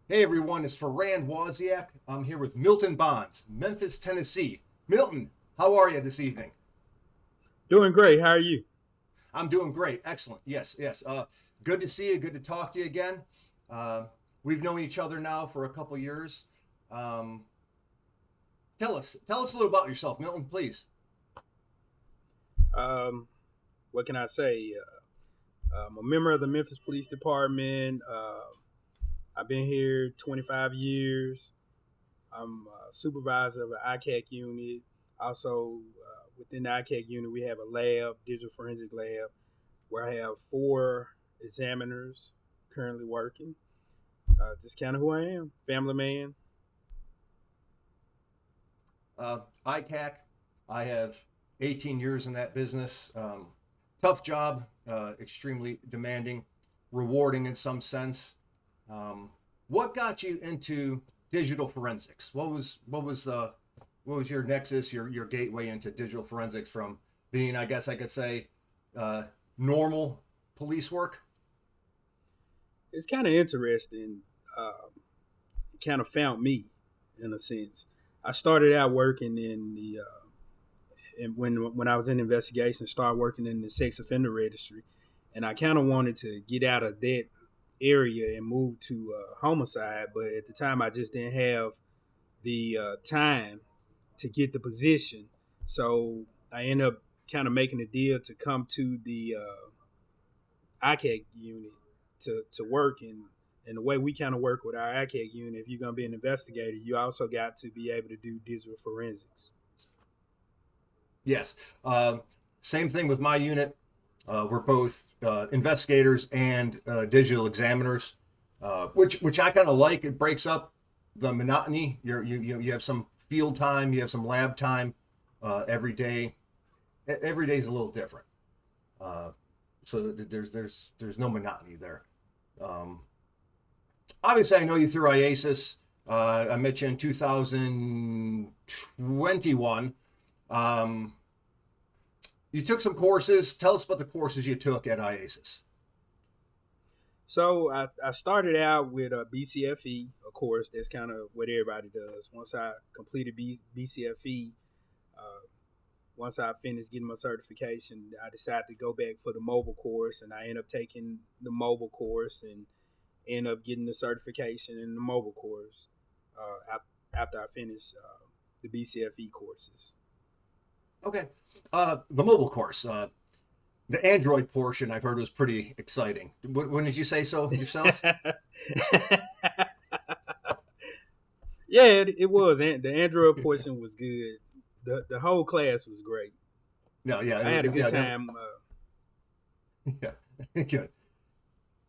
Hey everyone, it's Farand Wasiak. I'm here with Milton Bonds, Memphis, Tennessee. Milton, how are you this evening? Doing great. How are you? I'm doing great. Excellent. Yes. Good to see you. Good to talk to you again. Uh, we've known each other now for a couple years. Um, tell us a little about yourself, Milton, please. Um, what can I say? I'm a member of the Memphis Police Department. I've been here 25 years. I'm a supervisor of an ICAC unit. Also, within the ICAC unit, we have a lab, digital forensic lab, where I have four examiners currently working. Just kind of who I am, family man. ICAC, I have 18 years in that business. Tough job, extremely demanding, rewarding in some sense. What got you into digital forensics? What was your nexus, your gateway into digital forensics from being, I guess I could say, uh, normal police work? It's kind of interesting. It kind of found me in a sense. I started out working in the when I was in investigation, started working in the sex offender registry, and I kind of wanted to get out of that area and move to homicide. But at the time, I just didn't have the time to get the position, so I ended up kind of making a deal to come to the ICAC unit to work and the way we kind of work with our ICAC unit, if you're going to be an investigator, you also got to be able to do digital forensics. Yes. Same thing with my unit. We're both investigators and digital examiners, which I kind of like. It breaks up the monotony. You have some field time, you have some lab time every day. Every day is a little different, so there's no monotony there. Um, Obviously, I know you through IACIS. I met you in 2021. Um, you took some courses. Tell us about the courses you took at IACIS. So I started out with a BCFE, of course. That's kind of what everybody does. Once I completed BCFE, uh, once I finished getting my certification, I decided to go back for the mobile course, and I ended up taking the mobile course and end up getting the certification in the mobile course after I finished the BCFE courses. Okay. The mobile course. The Android portion I've heard was pretty exciting. When did you say so yourself? Yeah, it was. The Android portion was good. The whole class was great. No, yeah, I had a good yeah, time. yeah. Good.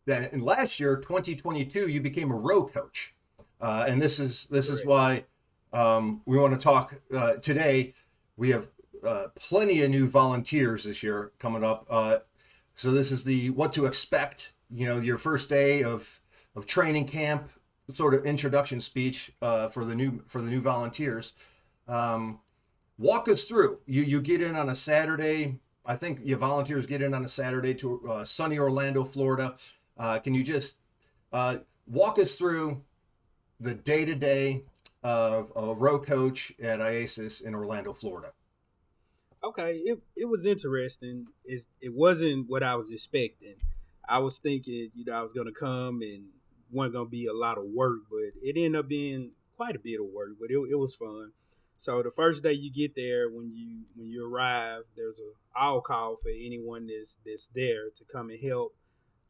Then in last year, 2022, you became a row coach, and this is Correct. why we want to talk today. We have plenty of new volunteers this year coming up. So this is the what to expect. Your first day of training camp, sort of introduction speech for the new volunteers. Um, Walk us through. You get in on a Saturday. I think your volunteers get in on a Saturday to sunny Orlando, Florida. Can you just uh, walk us through the day to day of a row coach at IACIS in Orlando, Florida? Okay, it was interesting. It wasn't what I was expecting. I was thinking, I was gonna come and wasn't gonna be a lot of work, but it ended up being quite a bit of work. But it was fun. So the first day you get there, when you arrive, there's a all call for anyone that's there to come and help,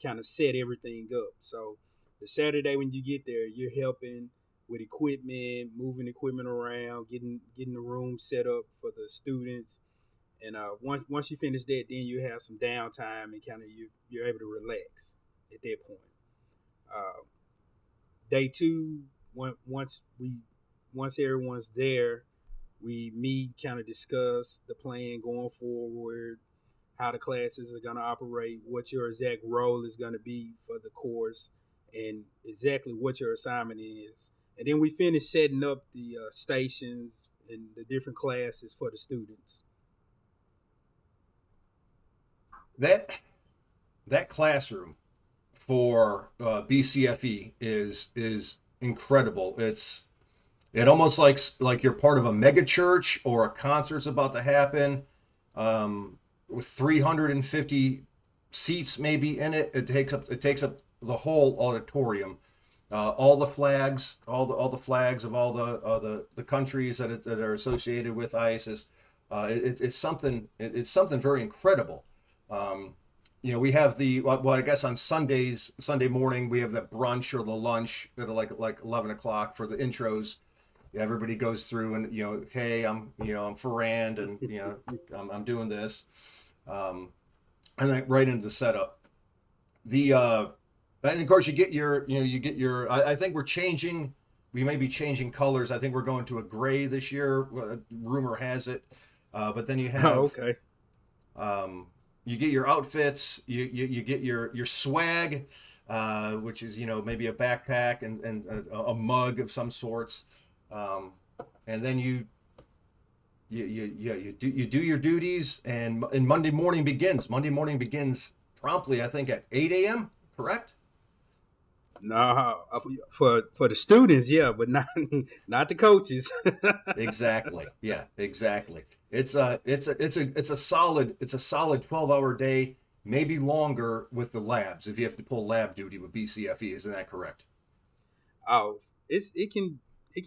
kind of set everything up. So the Saturday when you get there, you're helping with equipment, moving equipment around, getting the room set up for the students, and once you finish that, then you have some downtime and kind of you're able to relax at that point. Uh, Day two, once everyone's there, we meet, kind of discuss the plan going forward, how the classes are going to operate, what your exact role is going to be for the course, and exactly what your assignment is. And then we finish setting up the stations and the different classes for the students. That that classroom for BCFE is incredible. It almost like you're part of a mega church or a concert's about to happen, with 350 seats maybe in it. It takes up the whole auditorium. All the flags, all the flags of all the countries that are associated with ISIS. It's something. It's something very incredible. We have I guess on Sunday morning, we have the brunch or the lunch at like 11 o'clock for the intros. Everybody goes through and, hey, I'm Farand, and, I'm doing this. And then right into the setup. And of course I think we may be changing colors. I think we're going to a gray this year. Rumor has it. But then you have, Oh, okay. you get your outfits, you get your swag, which is, maybe a backpack and a mug of some sorts. And then you do your duties, and Monday morning begins. Monday morning begins promptly, I think, at 8 a.m., correct? No, for the students, yeah, but not the coaches. Exactly. Yeah, exactly. It's a solid 12-hour day, maybe longer with the labs if you have to pull lab duty with BCFE. Isn't that correct? Oh, it can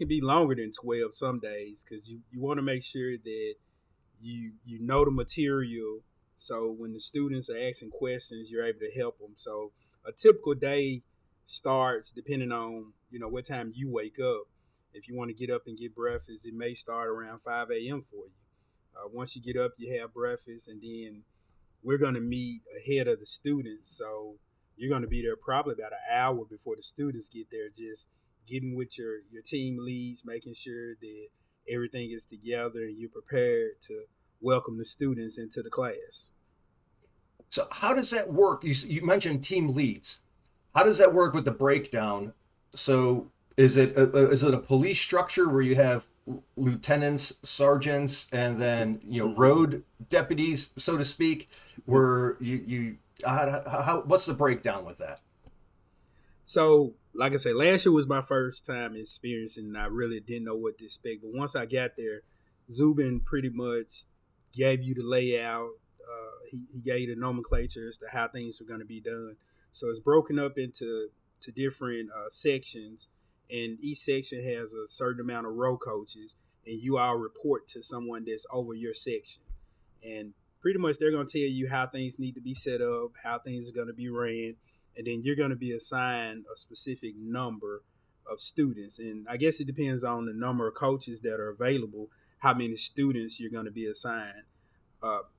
be longer than 12 some days, because you want to make sure that you know the material, so when the students are asking questions, you're able to help them. So a typical day starts depending on what time you wake up. If you want to get up and get breakfast, it may start around 5 a.m. for you. Once you get up, you have breakfast, and then we're going to meet ahead of the students. So you're going to be there probably about an hour before the students get there, just getting with your team leads, making sure that everything is together and you're prepared to welcome the students into the class. So how does that work? You mentioned team leads. How does that work with the breakdown? So is it a police structure where you have lieutenants, sergeants, and then road deputies, so to speak? Where what's the breakdown with that? So, like I said, last year was my first time experiencing, and I really didn't know what to expect. But once I got there, Zubin pretty much gave you the layout. He gave you the nomenclature as to how things were going to be done. So it's broken up into different sections, and each section has a certain amount of row coaches, and you all report to someone that's over your section. And pretty much they're going to tell you how things need to be set up, how things are going to be ran, and then you're going to be assigned a specific number of students. And I guess it depends on the number of coaches that are available, how many students you're going to be assigned.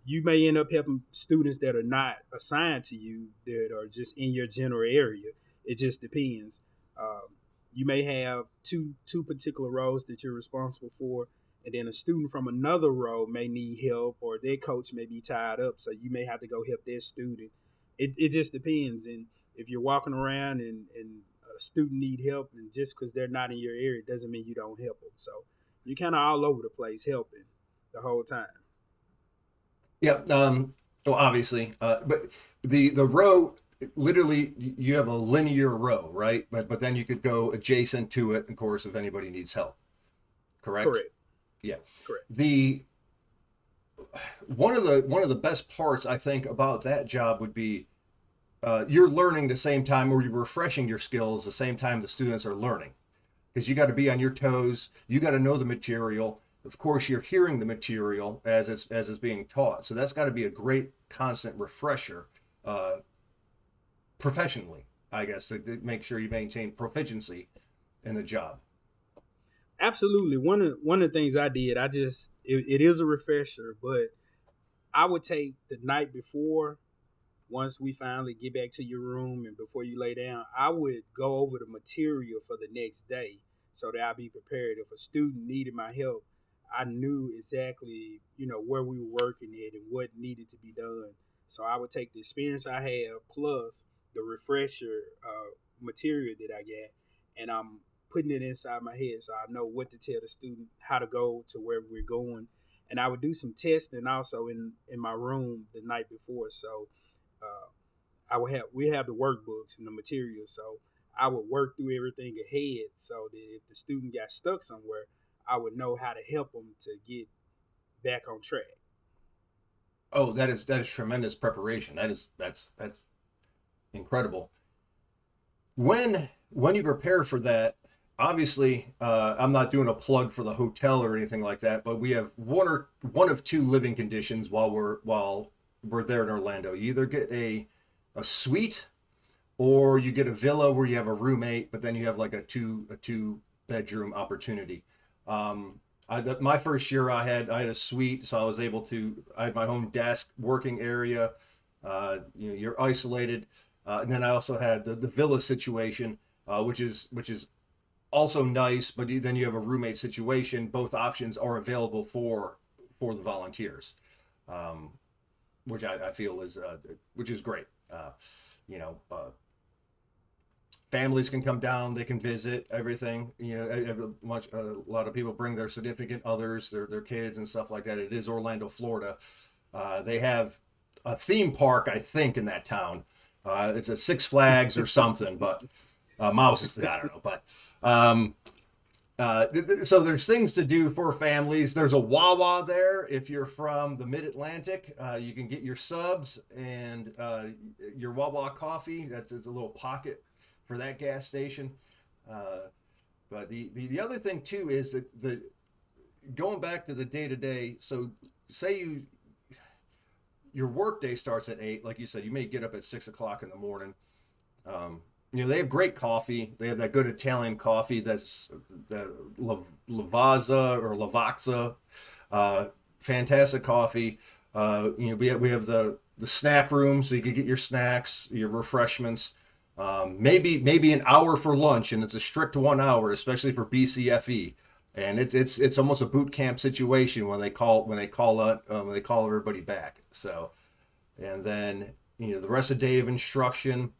You may end up helping students that are not assigned to you, that are just in your general area. It just depends. You may have two particular rows that you're responsible for, and then a student from another row may need help, or their coach may be tied up, so you may have to go help their student. It just depends. And if you're walking around and a student need help, and just because they're not in your area doesn't mean you don't help them. So you're kind of all over the place helping the whole time. Yeah. Well, obviously, but the row, literally, you have a linear row, right? But then you could go adjacent to it, of course, if anybody needs help. Correct. Correct. Yeah. Correct. One of the best parts, I think, about that job would be you're learning the same time, or you're refreshing your skills the same time the students are learning, because you got to be on your toes. You got to know the material. Of course, you're hearing the material as it's being taught. So that's got to be a great constant refresher, professionally, I guess, to make sure you maintain proficiency in the job. Absolutely. One of the things I did, it is a refresher, but I would take the night before, once we finally get back to your room and before you lay down, I would go over the material for the next day so that I'll be prepared. If a student needed my help, I knew exactly, where we were working at and what needed to be done. So I would take the experience I have plus the refresher material that I got, and I'm putting it inside my head so I know what to tell the student, how to go to where we're going. And I would do some testing also in my room the night before. So we have the workbooks and the materials. So I would work through everything ahead so that if the student got stuck somewhere, I would know how to help them to get back on track. Oh, that is tremendous preparation. That's incredible. When you prepare for that, obviously, I'm not doing a plug for the hotel or anything like that, but we have one of two living conditions while we're there in Orlando. You either get a suite, or you get a villa where you have a roommate, but then you have like a two bedroom opportunity. My first year I had a suite, so I had my own desk, working area. You're isolated, and then I also had the villa situation, which is also nice, but then you have a roommate situation. Both options are available for the volunteers, um, which I feel is which is great. You know, families can come down, they can visit everything. A lot of people bring their significant others, their kids and stuff like that. It is Orlando, Florida. They have a theme park, I think, in that town. It's a Six Flags or something, but mouse, I don't know. But so there's things to do for families. There's a Wawa there. If you're from the Mid-Atlantic, you can get your subs and your Wawa coffee. It's a little pocket for that gas station. But the other thing too is that the going back to the day to day. So say your work day starts at 8, like you said, you may get up at 6 o'clock in the morning. They have great coffee. They have that good Italian coffee that's the Lavazza or Lavazza, fantastic coffee. We have the snack room, so you can get your snacks, your refreshments. Maybe an hour for lunch, and it's a strict 1 hour, especially for BCFE. And it's almost a boot camp situation when they call everybody back. So, and then the rest of the day of instruction.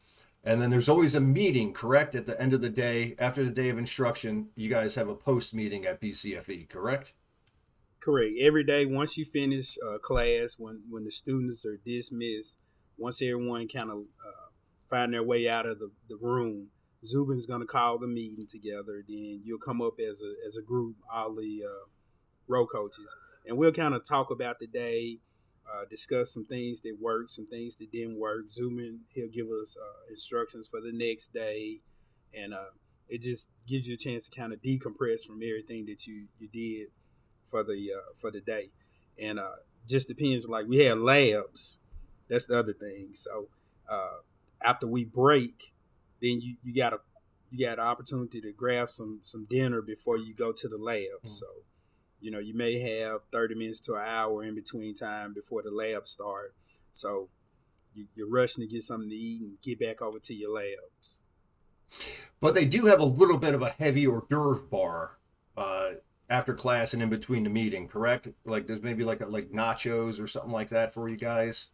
And then there's always a meeting, correct? At the end of the day, after the day of instruction, you guys have a post meeting at BCFE, correct? Correct. Every day, once you finish class, when the students are dismissed, once everyone kind of find their way out of the room, Zubin's going to call the meeting together. Then you'll come up as a group, all the row coaches, and we'll kind of talk about the day, discuss some things that worked, some things that didn't work. Zubin, he'll give us instructions for the next day, and it just gives you a chance to kind of decompress from everything that you did for the day. And just depends, like we have labs. That's the other thing. So after we break, then you got an opportunity to grab some dinner before you go to the lab. So you may have 30 minutes to an hour in between time before the lab start. So you're rushing to get something to eat and get back over to your labs. But they do have a little bit of a heavy hors d'oeuvre bar after class and in between the meeting, correct? Like there's maybe like nachos or something like that for you guys.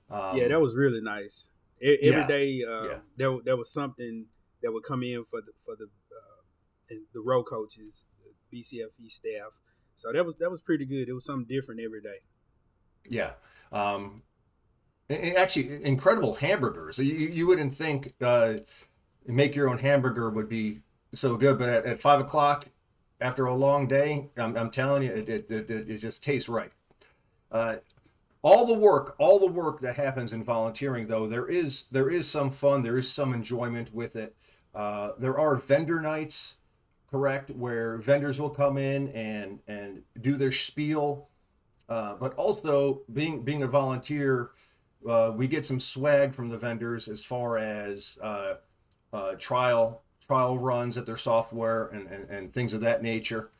Yeah, that was really nice. Every day there was something that would come in for the row coaches, the BCFE staff. So that was pretty good. It was something different every day. Yeah. Actually, incredible hamburgers. You wouldn't think make your own hamburger would be so good, but at 5 o'clock after a long day, I'm telling you, it just tastes right. All the work that happens in volunteering, though, there is some fun, there is some enjoyment with it. There are vendor nights, correct, where vendors will come in and do their spiel. But also, being a volunteer, we get some swag from the vendors as far as trial runs at their software and things of that nature.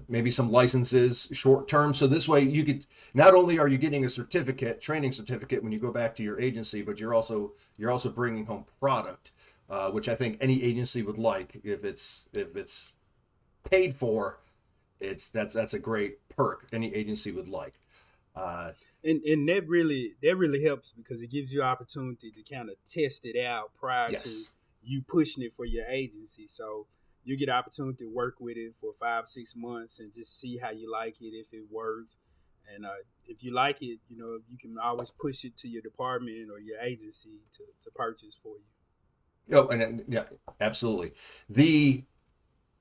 Maybe some licenses short term. So this way you could, not only are you getting a training certificate when you go back to your agency, but you're also bringing home product, which I think any agency would like. If it's paid for, that's a great perk any agency would like. And that really helps because it gives you opportunity to kind of test it out prior to you pushing it for your agency. So you get opportunity to work with it for 5-6 months and just see how you like it, if it works. And if you like it, you can always push it to your department or your agency to purchase for you. Oh, and yeah, absolutely. The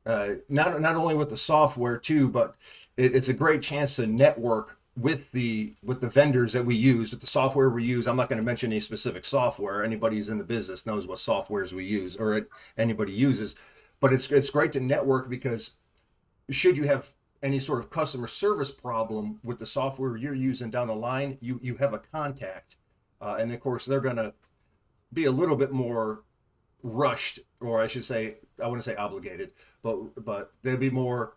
not only with the software too, but it's a great chance to network with the vendors that we use, with the software we use. I'm not going to mention any specific software. Anybody who's in the business knows what softwares we use or anybody uses. But it's great to network because should you have any sort of customer service problem with the software you're using down the line, you have a contact, and of course they're going to be a little bit more rushed, or I should say, I wouldn't say obligated, but they'd be more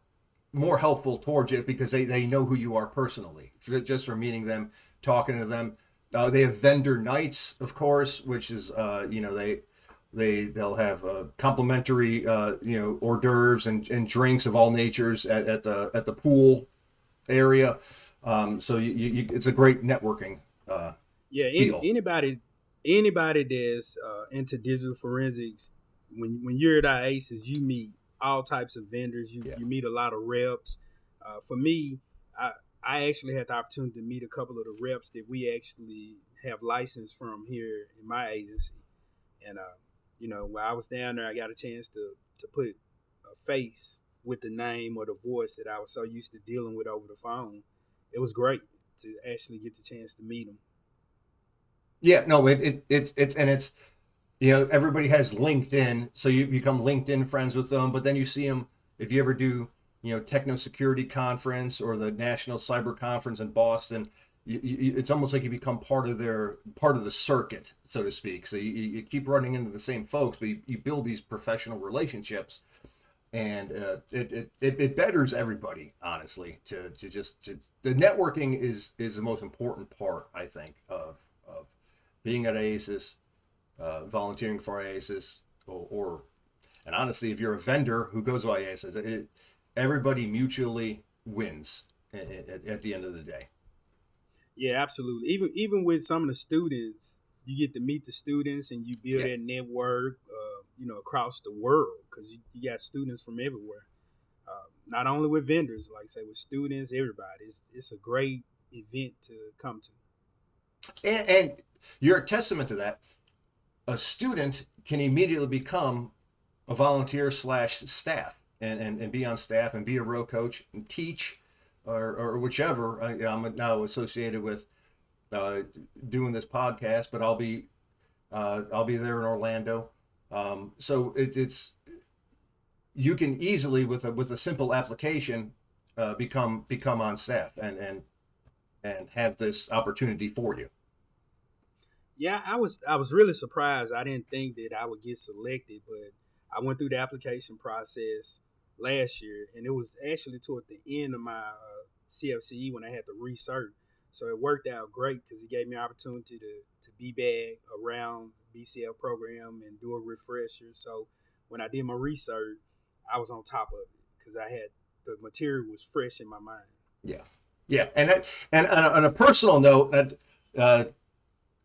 helpful towards you because they know who you are personally, just from meeting them, talking to them. They have vendor nights, of course, which is they'll have complimentary hors d'oeuvres and drinks of all natures at the pool area. So it's a great networking Yeah, feel. anybody that's into digital forensics, when you're at IACIS, you meet all types of vendors. Yeah. You meet a lot of reps. For me, I actually had the opportunity to meet a couple of the reps that we actually have license from here in my agency. And while I was down there, I got a chance to put a face with the name or the voice that I was so used to dealing with over the phone. It was great to actually get the chance to meet them. Yeah, no, it's everybody has LinkedIn, so you become LinkedIn friends with them. But then you see them if you ever do Techno Security Conference or the National Cyber Conference in Boston. It's almost like you become part of the circuit, so to speak. So you keep running into the same folks, but you build these professional relationships, and it betters everybody, honestly. The networking is the most important part, I think, of being at IACIS, volunteering for IACIS, and honestly, if you're a vendor who goes to IACIS, everybody mutually wins at the end of the day. Yeah, absolutely. Even with some of the students, you get to meet the students and you build that network, across the world because you got students from everywhere. Not only with vendors, like I say, with students, everybody. It's a great event to come to. And you're a testament to that. A student can immediately become a volunteer / staff and be on staff and be a row coach and teach or whichever. I'm now associated with doing this podcast, but I'll be there in Orlando. So it's you can easily with a simple application become on staff and have this opportunity for you. Yeah, I was really surprised. I didn't think that I would get selected, but I went through the application process last year, and it was actually toward the end of my CFCE when I had to research. So it worked out great because it gave me an opportunity to be back around BCL program and do a refresher. So when I did my research, I was on top of it because I had the material was fresh in my mind. Yeah, yeah, and on a personal note,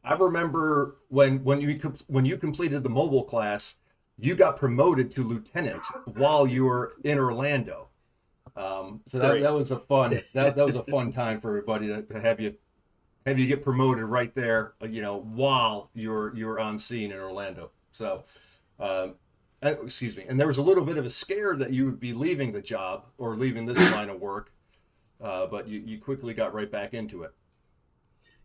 I remember when you completed the mobile class, you got promoted to lieutenant while you were in Orlando. So that was a fun that was a fun time for everybody to have you get promoted right there, while you're on scene in Orlando. So, excuse me. And there was a little bit of a scare that you would be leaving the job or leaving this line of work, but you quickly got right back into it.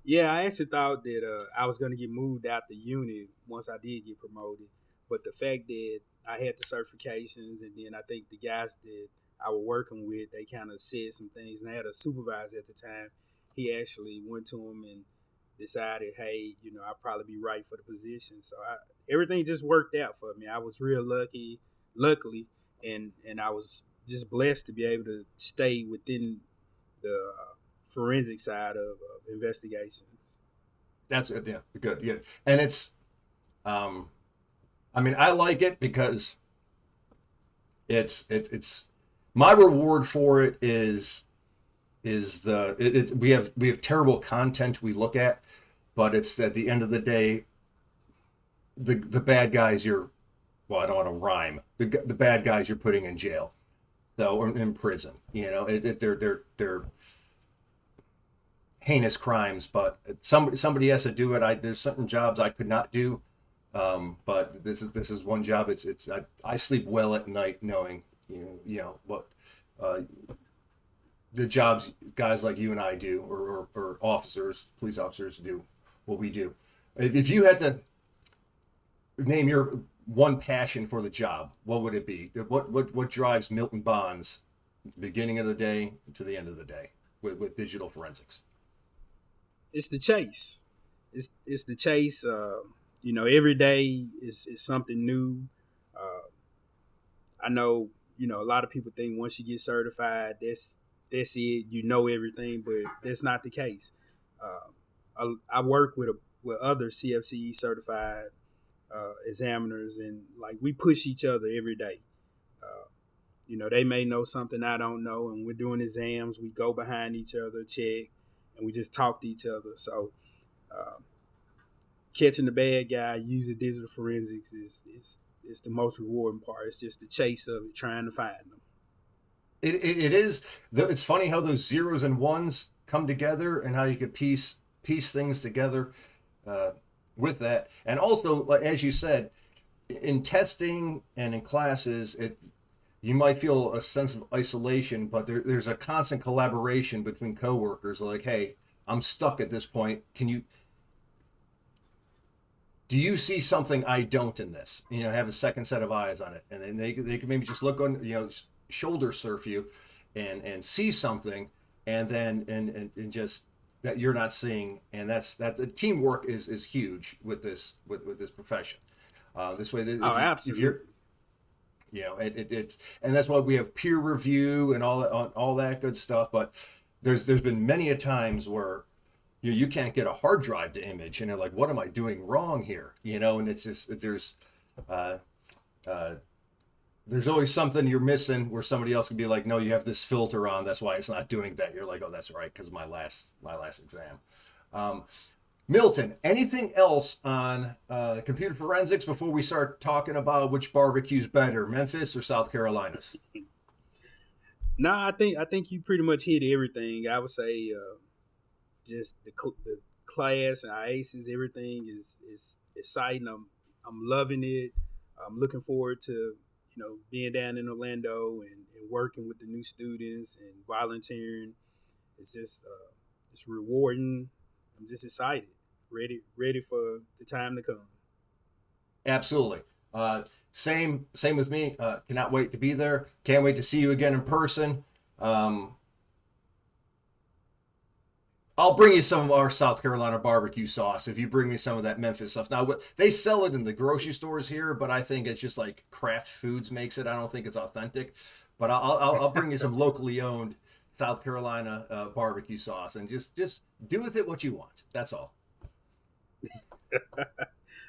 Yeah, I actually thought that I was going to get moved out the unit once I did get promoted. But the fact that I had the certifications, and then I think the guys that I was working with, they kind of said some things. And I had a supervisor at the time. He actually went to him and decided, hey, I'll probably be right for the position. So everything just worked out for me. I was real luckily, and I was just blessed to be able to stay within the forensic side of investigations. That's it. Yeah, good. Yeah, and it's, I like it because it's my reward for it is we have terrible content we look at, but it's at the end of the day, the bad guys I don't want to rhyme, the bad guys you're putting in jail, so or in prison. They're heinous crimes, but somebody has to do it. There's certain jobs I could not do, But this is one job. I sleep well at night knowing what uh, the jobs guys like you and I do, or officers, police officers do what we do. If you had to name your one passion for the job, what would it be? What drives Milton Bonds beginning of the day to the end of the day with digital forensics? It's the chase. It's the chase. Every day is something new. I know, a lot of people think once you get certified, that's it. You know everything, but that's not the case. I work with other CFCE certified examiners, and like we push each other every day. They may know something I don't know, and we're doing exams. We go behind each other, check, and we just talk to each other. So catching the bad guy using digital forensics is the most rewarding part. It's just the chase of it, trying to find them. It is. It's funny how those zeros and ones come together, and how you could piece things together with that. And also, like as you said, in testing and in classes, you might feel a sense of isolation, but there's a constant collaboration between coworkers. Like, hey, I'm stuck at this point. Do you see something I don't in this? Have a second set of eyes on it, and then they can maybe just look on, shoulder surf you, and see something, and then and just that you're not seeing, and that's teamwork is huge with this profession. This way, Absolutely. It's and that's why we have peer review and all that good stuff. But there's been many a times where you can't get a hard drive to image, and you're like, what am I doing wrong here? And it's just there's always something you're missing where somebody else can be like, no, you have this filter on, that's why it's not doing that. You're like, oh, that's right, because of my last exam. Milton, anything else on computer forensics before we start talking about which barbecue's better, Memphis or South Carolina's? No, I think you pretty much hit everything. I would say just the class and IACIS, everything is exciting. I'm loving it. I'm looking forward to being down in Orlando and working with the new students and volunteering. It's just it's rewarding. I'm just excited, ready for the time to come. Absolutely. Same with me. Cannot wait to be there. Can't wait to see you again in person. I'll bring you some of our South Carolina barbecue sauce if you bring me some of that Memphis stuff. Now, they sell it in the grocery stores here, but I think it's just like Kraft Foods makes it. I don't think it's authentic. But I'll bring you some locally owned South Carolina barbecue sauce, and just do with it what you want. That's all.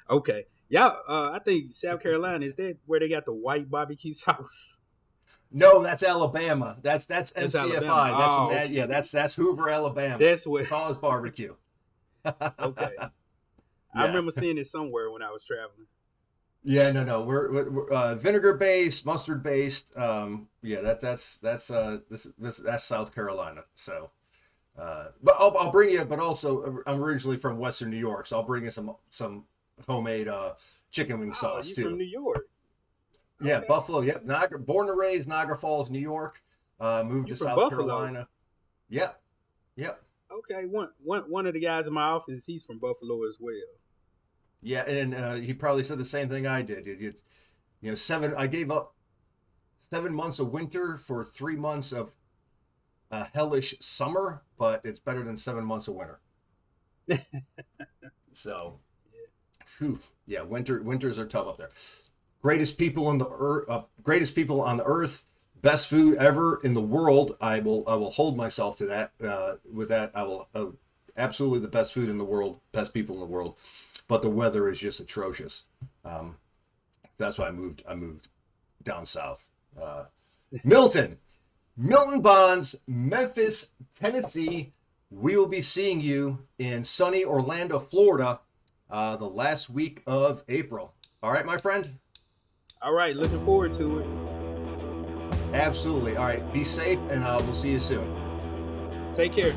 Okay. Yeah, I think South Carolina, is that where they got the white barbecue sauce? No, that's Alabama. That's NCFI. Alabama. That's Hoover, Alabama. That's where College barbecue. Okay. Yeah. I remember seeing it somewhere when I was traveling. Yeah, no. We're vinegar based, mustard based. That's South Carolina. So, but I'll bring you. But also, I'm originally from Western New York, so I'll bring you some homemade chicken wing sauce too. From New York. Yeah, okay. Buffalo. Yep, born and raised Niagara Falls, New York. Moved to South Buffalo? Carolina. Yep. Okay, one of the guys in my office, he's from Buffalo as well. Yeah, and he probably said the same thing I did. I gave up 7 months of winter for 3 months of a hellish summer, but it's better than 7 months of winter. So, yeah, winters are tough up there. Greatest people on the earth, best food ever in the world. I will hold myself to that. With that, I will absolutely the best food in the world, best people in the world. But the weather is just atrocious. That's why I moved down south. Milton Bonds, Memphis, Tennessee. We will be seeing you in sunny Orlando, Florida, the last week of April. All right, my friend? All right, looking forward to it. Absolutely. All right, be safe, and we'll see you soon. Take care.